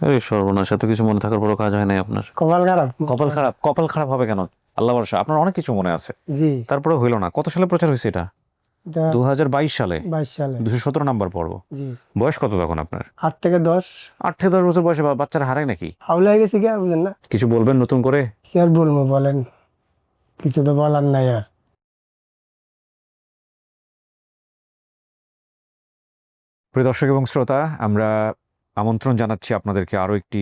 আরে সর্বনাশ, এত কিছু মনে থাকার পরও কাজ হয় নাই আপনার? কপাল খারাপ। কপাল খারাপ? কপাল খারাপ হবে কেন? আল্লাহ ভরসা, আপনার অনেক কিছু মনে আছে, জি, তারপরে হইলো না। কত সালে প্রচার হয়েছে এটা? এটা 2022 সালে, 22 সালে। 217 নাম্বার পর্ব। জি, বয়স কত তখন আপনার? 8 থেকে 10। 8 থেকে 10 বছর বয়সে বাচ্চারা হারায় নাকি? হাওলা হয়ে গেছে কি আর বুঝেন না? কিছু বলবেন নতুন করে? কি আর বলবো বলেন, কিছু তো বলার নাই আর। প্রিয় দর্শক এবং শ্রোতা, আমরা আমন্ত্রণ জানাচ্ছি আপনাদেরকে আরও একটি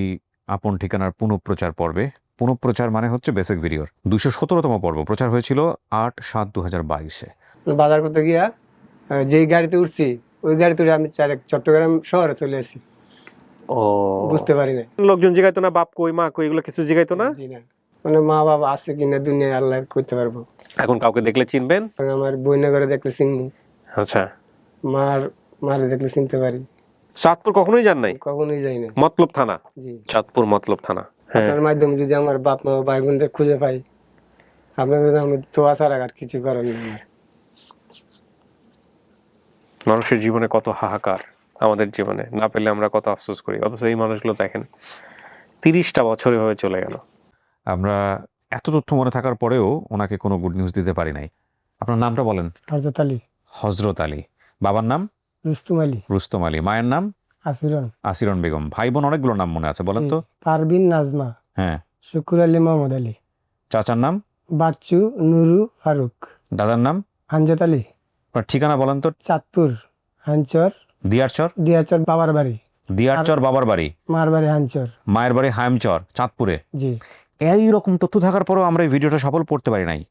আপন ঠিকানার পুনঃপ্রচার পর্বে। পুনঃপ্রচার মানে হচ্ছে বেসিক ভিডিওর 217তম পর্ব প্রচার হয়েছিল 8/7/2022-এ। বাজার করতে গিয়া যেই গাড়িতে উঠছি ওই গাড়িতে উঠে আমি চট্টগ্রাম শহরে চলে আসি। ও, বুঝতে পারি না। লোকজন জিগাইতো না বাপ কই মা কই, এগুলো কিছু জিগাইতো না? জি না, মানে মা বাবা আছে কিনা দুনিয়ায় আল্লাহ কইতে পারবো। এখন কাউকে দেখলে চিনবেন? কারণ আমার বইনা করে দেখলে চিনবো, আচ্ছা, মারে দেখলে চিনতে পারি। চাঁদপুর কখনোই যান নাই? কখনোই যাই না। মতলব থানা, জি, চাঁদপুর মতলব থানা। হ্যাঁ, আপনার মাধ্যমে যদি আমার বাপ মা ভাই বোনদের খুঁজে পাই, আপনাদের আমি দোয়া ছাড়া আর কিছু করার নেই আমার। মানুষের জীবনে কত হাহাকার, আমাদের জীবনে না পেলে আমরা কত আফসোস করি, অথচ এই মানুষগুলো দেখেন 30টা বছর এভাবে চলে গেল। আমরা এত তথ্য মনে থাকার পরেও ওনাকে কোনো গুড নিউজ দিতে পারি নাই। আপনার নামটা বলেন। হযরত আলী। হজরত আলী। বাবার নাম? রুস্তম আলী। রুস্তম আলী। মায়ের নাম? আসিরন। আসিরন বেগম। ভাই বোন অনেকগুলো নাম মনে আছে, বলেন তো। পারভিন নাজমা। হ্যাঁ। শুকুর আলী, মোহাম্মদ আলী। চাচার নাম? বাচ্চু নুরু ফারুক। দাদার নাম? আমজাদ আলী। আপনার ঠিকানা বলেন তো। চাঁদপুর হাঞ্চর। দিয়ারচর? দিয়াচর বাবার বাড়ি। দিয়ারচর বাবার বাড়ি, মার বাড়ি হাঞ্চর। মায়ের বাড়ি হায়ামচর, চাঁদপুরে। জি, এই রকম তথ্য থাকার পরেও আমরা এই ভিডিওটা সফল পড়তে পারি নাই।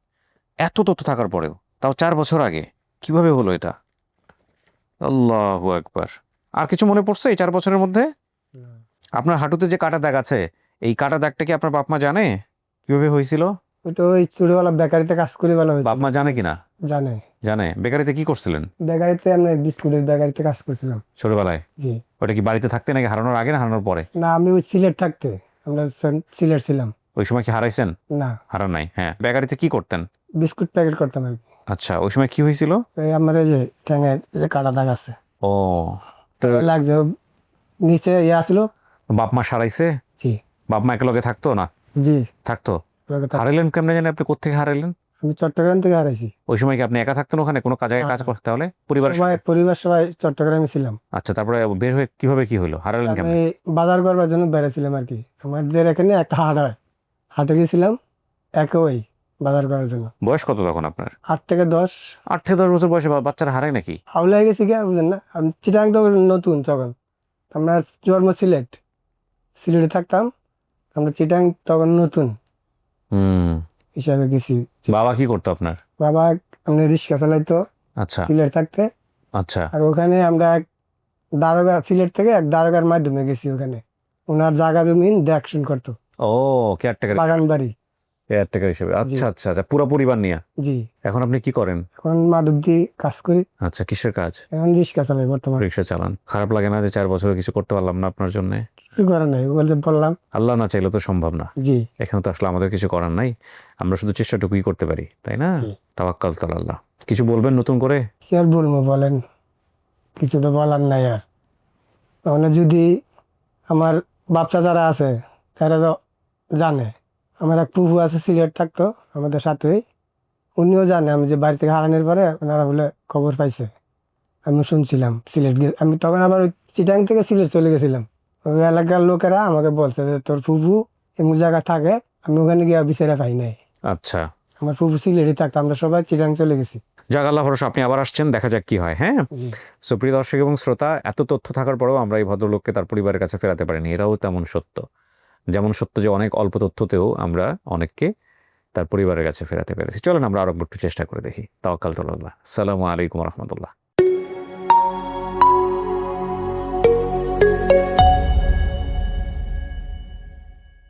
এত তথ্য থাকার পরেও, তাও 4 বছর আগে। কিভাবে হলো এটা? আল্লাহু আকবার। আর কিছু মনে পড়ছে এই 4 বছরের মধ্যে? আপনার হাঁটুতে যে কাটা দাগ আছে, এই কাটা দাগটা কি আপনার বাপ মা জানে কিভাবে হয়েছিল? ওটা ওই ছোটবেলা বেকারিতে কাজ করি বলা হয়েছে। বাপ মা জানে কিনা? জানে। জানে। বেকারিতে কি করছিলেন? বেকারিতে আমি বিস্কুটের বেকারিতে কাজ করছিলাম ছোটবেলায়? জি। ওটা কি বাড়িতে থাকতে নাকি হারানোর আগে না হারানোর পরে? না, আমি ওই সিলেট থাকতে, আমরা সিলেট ছিলাম। ওই সময় কি হারাইছেন? না, হারান নাই। হ্যাঁ, বেকারিতে কি করতেন? বিস্কুট প্যাকেট করতাম আর কি। আচ্ছা, ওই সময় কি হয়েছিল? এই আমার এই যে ঠ্যাঙে যে কাটা দাগ আছে। ও, তো লাগছে নিচে আসলো। বাপ মা সারাইছে? জি। বাপ মা একলগে থাকতো না? জি, থাকতো। হারাইলেন কেমনে জানি? আপনি কোত্থেকে হারাইলেন? আমি চট্টগ্রাম থেকে হারাইছি। ওই সময় কি আপনি একা থাকতেন ওখানে, কোনো জায়গায় কাজ করতে হলে পরিবার? পরিবার সবাই চট্টগ্রামে ছিলাম। আচ্ছা, তারপরে বের হয়ে কিভাবে কি হলো, হারালেন কেমন? আমি বাজার করবার জন্য বেড়েছিলাম আর কি। আমাদের এখানে একটা হাট হয়, হাটে গেছিলাম একে ওই বাজার করার জন্য। বয়স কত তখন আপনার? 8 থেকে 10। 8 থেকে 10 বছর বয়সে বাচ্চারা হারায় নাকি? হাওলা হয়ে গেছি কি আর বুঝেন না? আমি চিটাং তো নতুন তখন, আমরা জন্ম সিলেটে থাকতাম, আমরা চিটাং তখন নতুন হিসাবে গেছি। বাবা কি করতো আপনার? বাবা আমরা রিক্সা চালাইতো। আচ্ছা সিলেট থাকতে। আচ্ছা। আর ওখানে আমরা এক দারোগা, সিলেট থেকে এক দারোগার মাধ্যমে গেছি ওখানে। ওনার জায়গা জমিন দেখশন করতো। ও, কেয়ারটেকার? বাগান বাড়ি। কেয়ারটেকার হিসেবে। আচ্ছা আচ্ছা আচ্ছা, পুরো পরিবার নিয়ে? জি। এখন আপনি কি করেন? এখন মাধবদী কাজ করি। আচ্ছা, কিসের কাজ? এখন রিক্সা চালাই বর্তমানে। রিক্সা চালান। খারাপ লাগে না যে 4 বছরে কিছু করতে পারলাম না আপনার জন্য? কিছু করার নাই, বলতে বললাম। আল্লাহ না চাইলে তো সম্ভব না। জি। এখানে তো আসলে আমাদের কিছু করার নাই, আমরা শুধু চেষ্টাটুকুই করতে পারি, তাই না? তাওয়াক্কাল আল্লাহ। কিছু বলবেন নতুন করে? কি আর বলবো বলেন, কিছু তো বলার নাই আর। তাহলে যদি আমার বাচ্চা যারা আছে তারা তো জানে। আমার এক ফুফু আছে, সিলেট থাকতো আমাদের সাথেই, উনিও জানে আমি যে বাড়ি থেকে হারানোর পরে ওনারা বলে খবর পাইছে। আমি শুনছিলাম সিলেট আমি তখন আবার ওই চিটাং থেকে সিলেট চলে গেছিলাম। ওই এলাকার লোকেরা আমাকে বলছে যে তোর ফুফু এমন জায়গায় থাকে, আমি ওখানে গিয়ে বিচারে পাই নাই। আচ্ছা। আমার ফুফু সিলেটে থাকতো, আমরা সবাই চিটাং চলে গেছি। যাক, আল্লাহ ভরসা, আপনি আবার আসছেন, দেখা যাক কি হয়। হ্যাঁ, সো প্রিয় দর্শক এবং শ্রোতা, এত তথ্য থাকার পরেও আমরা এই ভদ্রলোককে তার পরিবারের কাছে ফেরাতে পারিনি, এটাও তেমন সত্য। যেমন সত্য যে অনেক অল্প তথ্যতেও আমরা অনেককে তার পরিবারের কাছে ফেরাতে পেরেছি। চলেন আমরা আরো একটু চেষ্টা করে দেখি। তাওয়াক্কাল আল্লাহ। আসসালামু আলাইকুম রহমতুল্লাহ।